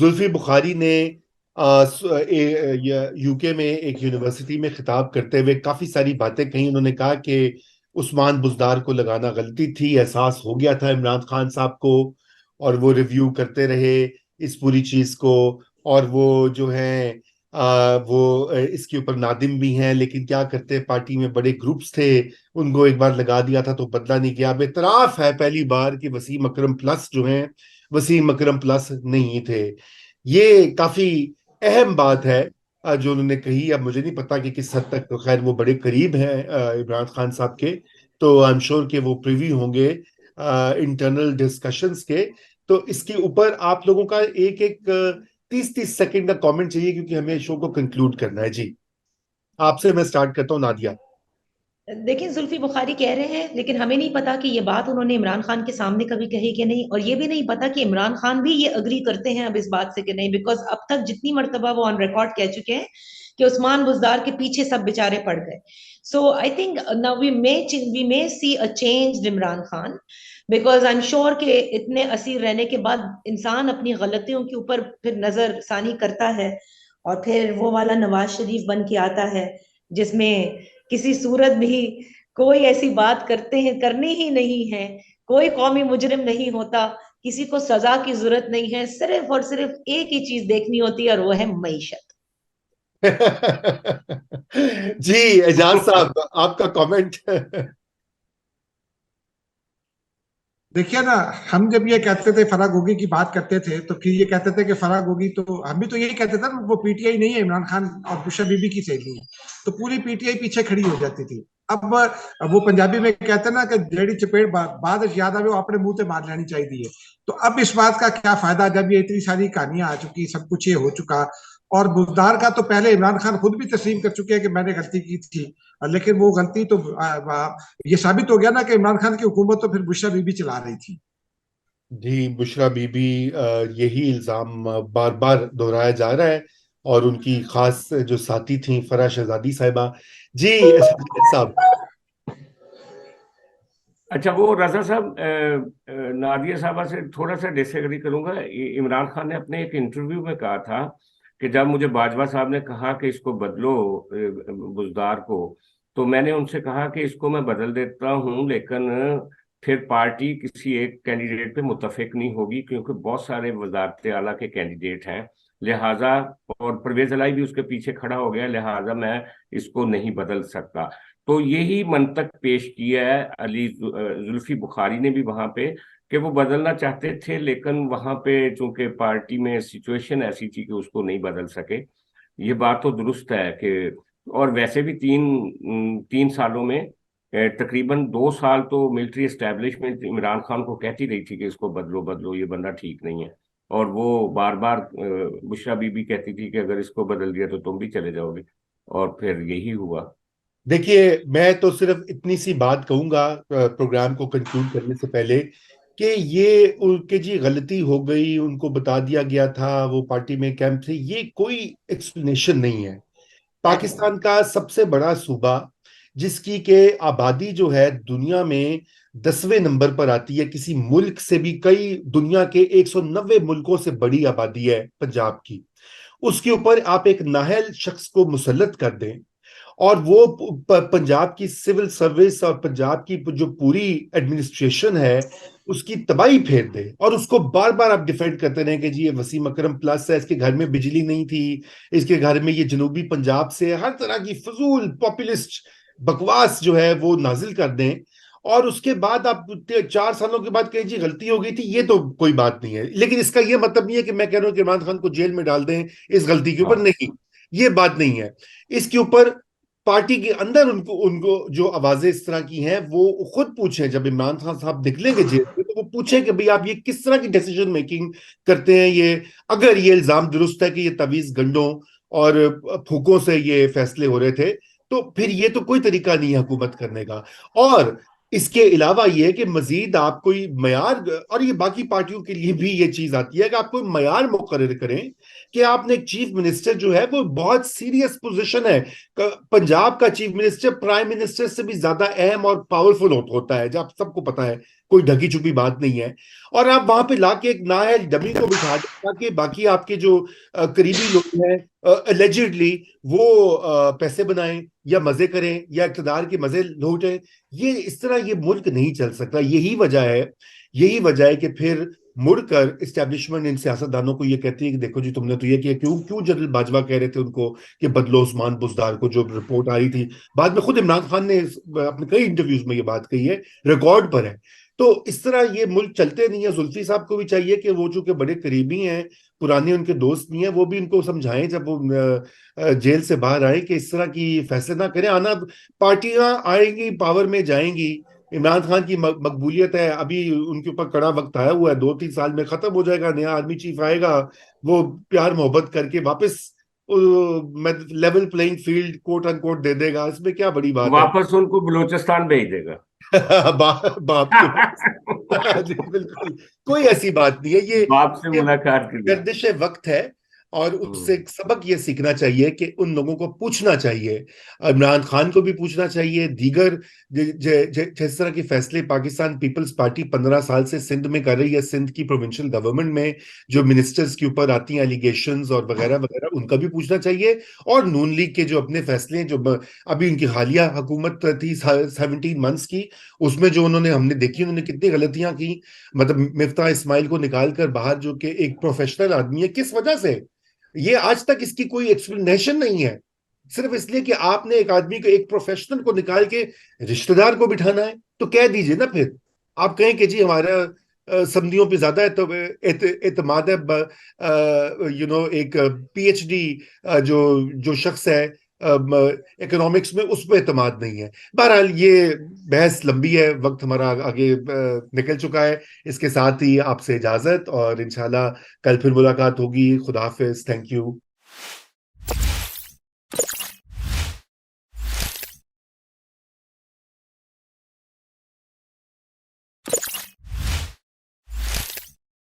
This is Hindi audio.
जुल्फी बुखारी ने यूके में एक यूनिवर्सिटी में खिताब करते हुए काफी सारी बातें कही। उन्होंने कहा कि उस्मान बुजदार को लगाना गलती थी, एहसास हो गया था इमरान खान साहब को, और वो रिव्यू करते रहे इस पूरी चीज को। और वो जो है वो इसके ऊपर नादिम भी हैं, लेकिन क्या करते, पार्टी में बड़े ग्रुप्स थे, उनको एक बार लगा दिया था तो बदला नहीं गया। अब इतराफ है पहली बार कि वसीम अकरम प्लस जो हैं, वसीम अकरम प्लस नहीं थे। ये काफी अहम बात है जो उन्होंने कही। अब मुझे नहीं पता कि किस हद तक, तो खैर वो बड़े करीब हैं इमरान खान साहब के, तो आई एम श्योर कि वो प्रिवी होंगे इंटरनल डिस्कशंस के। तो इसके ऊपर आप लोगों का एक एक 30-30 सेकंड का कमेंट चाहिए, क्योंकि हमें शो को कंक्लूड करना है जी। आपसे मैं स्टार्ट करता हूँ, नादिया। देखिए, जुल्फी बुखारी कह रहे हैं, लेकिन हमें नहीं पता कि ये बात उन्होंने इमरान खान के सामने कभी कही कि नहीं, और ये भी नहीं पता कि इमरान खान भी ये अग्री करते हैं अब इस बात से कि नहीं, बिकॉज अब तक जितनी मर्तबा वो ऑन रिकॉर्ड कह चुके हैं कि उस्मान बुजदार के पीछे सब बेचारे पड़ गए। So I think now we may see a change Imran Khan, because I am sure कि इतने असीर रहने के बाद इंसान अपनी गलतियों के ऊपर फिर नजर सानी करता है, और फिर वो वाला नवाज शरीफ बन के आता है जिसमें किसी सूरत भी कोई ऐसी बात करते हैं करनी ही नहीं है, कोई कौमी मुजरिम नहीं होता, किसी को सजा की जरूरत नहीं है, सिर्फ और सिर्फ एक ही चीज देखनी होती है और वो है मईशत। जी, एजाज साहब, आपका कमेंट। देखिए ना, हम जब ये कहते थे फराग होगी की बात करते थे तो फिर ये कहते थे कि फराग होगी, तो हम भी तो यही कहते थे ना, वो पीटीआई नहीं है, इमरान खान और बुशरा बीबी की सहेली है। तो पूरी पीटीआई पीछे खड़ी हो जाती थी। अब वो पंजाबी में कहते हैं ना कि जेड़ी चपेट बाद याद आवे वो अपने मुंह से मार लेनी चाहिए। तो अब इस बात का क्या फायदा जब ये इतनी सारी कहानियां आ चुकी, सब कुछ ये हो चुका। और बुजदार का तो पहले इमरान खान खुद भी तस्लीम कर चुके हैं कि मैंने गलती की थी। लेकिन वो गलती तो ये साबित हो गया ना कि इमरान खान की हुकूमत तो फिर बुशरा बीबी चला रही थी। जी, बुशरा बीबी, यही इल्जाम बार बार दोहराया जा रहा है, और उनकी खास जो साथी थी फरा शहजादी साहिबा। जी, साहब। अच्छा, वो रजा साहब, नादिया साहबा से थोड़ा सा डिसएग्री करूंगा। इमरान खान ने अपने एक इंटरव्यू में कहा था कि जब मुझे बाजवा साहब ने कहा कि इसको बदलो, बुजदार को, तो मैंने उनसे कहा कि इसको मैं बदल देता हूं, लेकिन फिर पार्टी किसी एक कैंडिडेट पे मुतफिक नहीं होगी, क्योंकि बहुत सारे वजारत आला के कैंडिडेट हैं, लिहाजा, और परवेज अलाई भी उसके पीछे खड़ा हो गया, लिहाजा मैं इसको नहीं बदल सकता। तो यही मंतक पेश किया है जुल्फी बुखारी ने भी वहां पे, कि वो बदलना चाहते थे, लेकिन वहां पे चूंकि पार्टी में सिचुएशन ऐसी थी कि उसको नहीं बदल सके। ये बात तो दुरुस्त है कि, और वैसे भी तीन तीन सालों में तकरीबन 2 साल तो मिलिट्री एस्टेब्लिशमेंट इमरान खान को कहती रही थी कि इसको बदलो बदलो, ये बंदा ठीक नहीं है। और वो बार बार बुशरा बीबी कहती थी कि अगर इसको बदल दिया तो तुम भी चले जाओगे, और फिर यही हुआ। देखिए, मैं तो सिर्फ इतनी सी बात कहूंगा प्रोग्राम को कंक्लूड करने से पहले, कि ये उनके जी गलती हो गई, उनको बता दिया गया था, वो पार्टी में कैंप थे, ये कोई एक्सप्लेनेशन नहीं है। पाकिस्तान का सबसे बड़ा सूबा, जिसकी के आबादी जो है दुनिया में 10वें नंबर पर आती है, किसी मुल्क से भी कई, दुनिया के 190 मुल्कों से बड़ी आबादी है पंजाब की, उसके ऊपर आप एक नाहल शख्स को मुसल्लत कर दें, और वो पंजाब की सिविल सर्विस और पंजाब की जो पूरी एडमिनिस्ट्रेशन है उसकी तबाही फेर दे, और उसको बार बार आप डिफेंड करते रहे कि जी ये वसीम अकरम प्लस है, इसके घर में बिजली नहीं थी, इसके घर में ये जनूबी पंजाब से, हर तरह की फजूल पॉपुलिस्ट बकवास जो है वो नाजिल कर दें, और उसके बाद आप 4 सालों के बाद कहें जी गलती हो गई थी, ये तो कोई बात नहीं है। लेकिन इसका ये मतलब नहीं है कि मैं कह रहा हूं कि इमरान खान को जेल में डाल दें इस गलती के ऊपर, हाँ, नहीं, ये बात नहीं है। इसके ऊपर पार्टी के अंदर उनको उनको जो आवाजें इस तरह की हैं वो खुद पूछें, जब इमरान खान साहब निकलेंगे जेल से तो वो पूछें कि भाई आप ये किस तरह की डिसीजन मेकिंग करते हैं, ये अगर ये इल्जाम दुरुस्त है कि ये तवीज गंडों और फूकों से ये फैसले हो रहे थे, तो फिर ये तो कोई तरीका नहीं है हुकूमत करने का। और इसके अलावा ये है कि मजीद आप कोई मयार, और ये बाकी पार्टियों के लिए भी ये चीज आती है कि आप कोई मयार मुकर्रर करें कि आपने एक चीफ मिनिस्टर जो है वो बहुत सीरियस पोजीशन है। पंजाब का चीफ मिनिस्टर प्राइम मिनिस्टर से भी ज्यादा अहम और पावरफुल होता है, जब सबको पता है कोई ढकी छुपी बात नहीं है। और आप वहां पे लाके एक नाअहल डमी को बिठा दें ताकि बाकी आपके जो करीबी लोग हैं एलिजिडली वो पैसे बनाएं या मजे करें या इक़्तिदार के मजे लूटें। ये इस तरह ये मुल्क नहीं चल सकता। यही वजह है कि फिर मुड़कर इस्टेब्लिशमेंट इन सियासतदानों को ये कहती है कि देखो जी तुमने तो ये किया। क्यों क्यों जनरल बाजवा कह रहे थे उनको कि बदलो उस्मान बुजदार को, जो रिपोर्ट आ रही थी बाद में खुद इमरान खान ने अपने कई इंटरव्यूज में ये बात कही है, रिकॉर्ड पर है। तो इस तरह ये मुल्क चलते नहीं है। जुल्फी साहब को भी चाहिए कि वो चूंकि बड़े करीबी हैं, पुराने उनके दोस्त भी हैं, वो भी उनको समझाएं जब वो जेल से बाहर आए कि इस तरह की फैसले ना करें। आना पार्टियां आएंगी, पावर में जाएंगी। इमरान खान की मकबूलियत है, अभी उनके ऊपर कड़ा वक्त आया हुआ है, 2-3 साल में खत्म हो जाएगा, नया आर्मी चीफ आएगा, वो प्यार मोहब्बत करके वापस level playing field quote unquote दे देगा। इसमें क्या बड़ी बात है। वापस उनको बलूचिस्तान भेज देगा। बाप के जी, बिल्कुल कोई ऐसी बात नहीं है। बाप से ये मुलाकात के लिए। गर्दिश वक्त है और उससे एक सबक ये सीखना चाहिए कि उन लोगों को पूछना चाहिए, इमरान खान को भी पूछना चाहिए, दीगर जिस तरह के फैसले पाकिस्तान पीपल्स पार्टी 15 साल से सिंध में कर रही है, सिंध की प्रोविंशियल गवर्नमेंट में जो मिनिस्टर्स के ऊपर आती हैं एलिगेशंस और वगैरह वगैरह, उनका भी पूछना चाहिए। और नून लीग के जो अपने फैसले हैं, जो अभी उनकी हालिया हुकूमत थी 17 मंथ्स की, उसमें जो हमने देखी उन्होंने कितनी गलतियां की। मतलब मिफ्ता इस्माइल को निकाल कर बाहर, जो कि एक प्रोफेशनल आदमी है, किस वजह से, ये आज तक इसकी कोई एक्सप्लेनेशन नहीं है। सिर्फ इसलिए कि आपने एक आदमी को, एक प्रोफेशनल को निकाल के रिश्तेदार को बिठाना है, तो कह दीजिए ना। फिर आप कहें कि जी हमारा समदियों पे ज्यादा एतमाद है, एक पीएचडी जो जो शख्स है इकोनॉमिक्स में, उस पर एतमाद नहीं है। बहरहाल ये बहस लंबी है, वक्त हमारा आगे निकल चुका है। इसके साथ ही आपसे इजाजत, और इंशाल्लाह कल फिर मुलाकात होगी। खुदा हाफिज, थैंक यू।